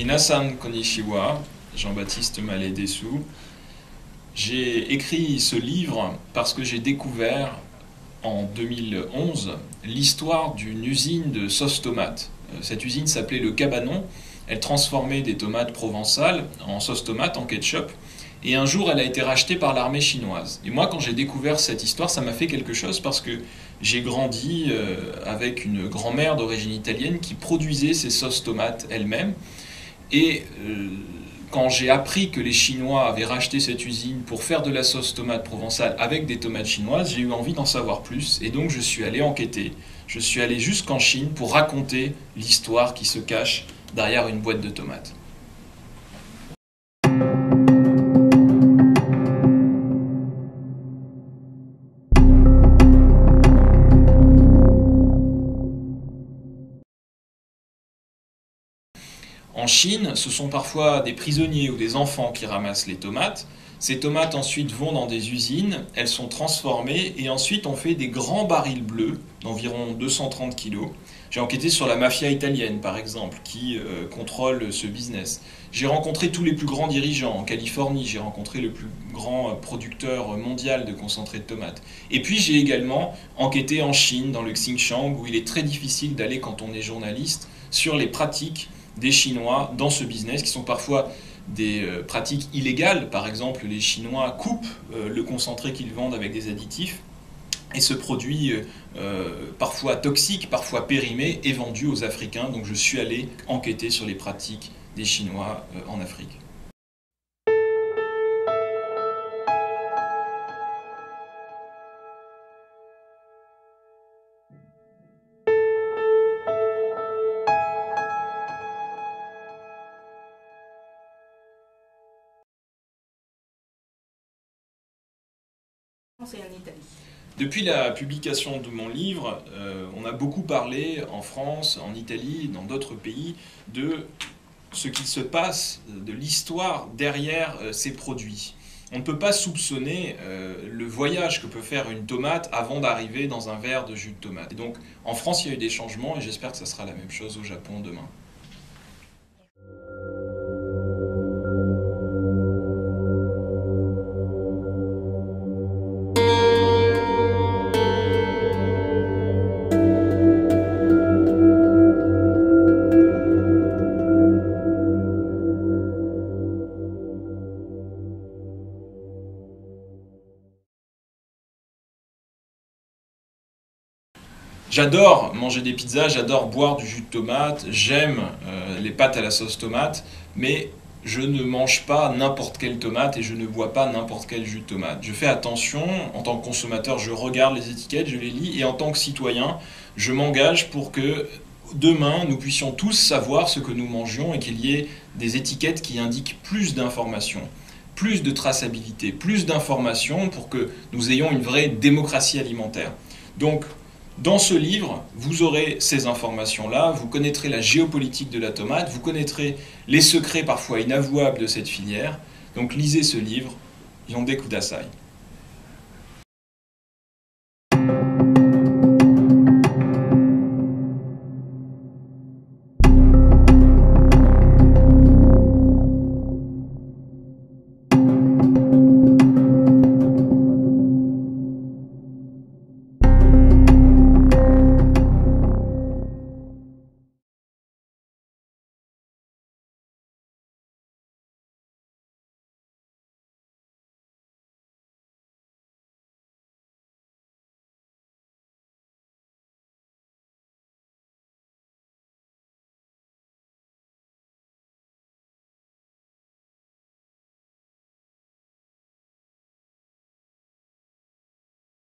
Minasan konnichiwa, Jean-Baptiste Mallet-Dessous. J'ai écrit ce livre parce que j'ai découvert en 2011 l'histoire d'une usine de sauce tomate. Cette usine s'appelait Le Cabanon. Elle transformait des tomates provençales en sauce tomate, en ketchup. Et un jour, elle a été rachetée par l'armée chinoise. Et moi, quand j'ai découvert cette histoire, ça m'a fait quelque chose parce que j'ai grandi avec une grand-mère d'origine italienne qui produisait ces sauces tomates elle-même. Et quand j'ai appris que les Chinois avaient racheté cette usine pour faire de la sauce tomate provençale avec des tomates chinoises, j'ai eu envie d'en savoir plus. Et donc, je suis allé enquêter. Je suis allé jusqu'en Chine pour raconter l'histoire qui se cache derrière une boîte de tomates. En Chine, ce sont parfois des prisonniers ou des enfants qui ramassent les tomates. Ces tomates ensuite vont dans des usines, elles sont transformées et ensuite on fait des grands barils bleus d'environ 230 kg. J'ai enquêté sur la mafia italienne par exemple qui contrôle ce business. J'ai rencontré tous les plus grands dirigeants en Californie, j'ai rencontré le plus grand producteur mondial de concentré de tomates. Et puis j'ai également enquêté en Chine, dans le Xinjiang, où il est très difficile d'aller quand on est journaliste, sur les pratiques des Chinois dans ce business, qui sont parfois des pratiques illégales. Par exemple, les Chinois coupent le concentré qu'ils vendent avec des additifs, et ce produit parfois toxique, parfois périmé, est vendu aux Africains. Donc je suis allé enquêter sur les pratiques des Chinois en Afrique. Et en Italie. Depuis la publication de mon livre, on a beaucoup parlé en France, en Italie, dans d'autres pays, de ce qui se passe, de l'histoire derrière ces produits. On ne peut pas soupçonner le voyage que peut faire une tomate avant d'arriver dans un verre de jus de tomate. Et donc en France, il y a eu des changements et j'espère que ça sera la même chose au Japon demain. J'adore manger des pizzas, j'adore boire du jus de tomate, j'aime les pâtes à la sauce tomate, mais je ne mange pas n'importe quelle tomate et je ne bois pas n'importe quel jus de tomate. Je fais attention, en tant que consommateur, je regarde les étiquettes, je les lis, et en tant que citoyen, je m'engage pour que demain, nous puissions tous savoir ce que nous mangions et qu'il y ait des étiquettes qui indiquent plus d'informations, plus de traçabilité, plus d'informations pour que nous ayons une vraie démocratie alimentaire. Donc, dans ce livre, vous aurez ces informations-là, vous connaîtrez la géopolitique de la tomate, vous connaîtrez les secrets parfois inavouables de cette filière. Donc lisez ce livre, Yonde Kudasai.